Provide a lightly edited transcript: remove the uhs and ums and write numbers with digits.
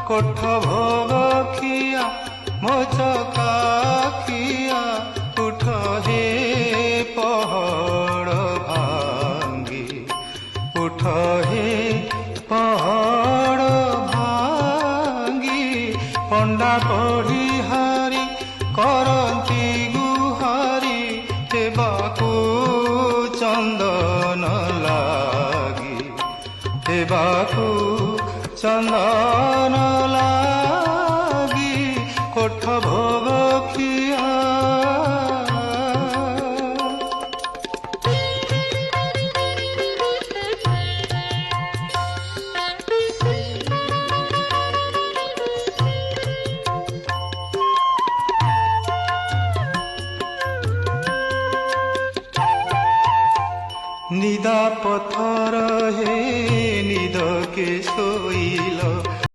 কোঠ ভোগ খিয়া মোচকাখিয়া উঠ হে পহড় ভাঙ্গি উঠ হে পহড় ভাঙ্গি পଣ୍ଡା ପଢ଼ି ହାରି କରନ୍ତି ଗୁହାରି ହେବାକୁ ଚନ୍ଦନ ଲାଗି ହେବାକୁ ଚନ୍ଦନ ଲାଗି କୋଠ ଭୋଗ ଖିଆ নিদা পথর হে নিদকে শোইল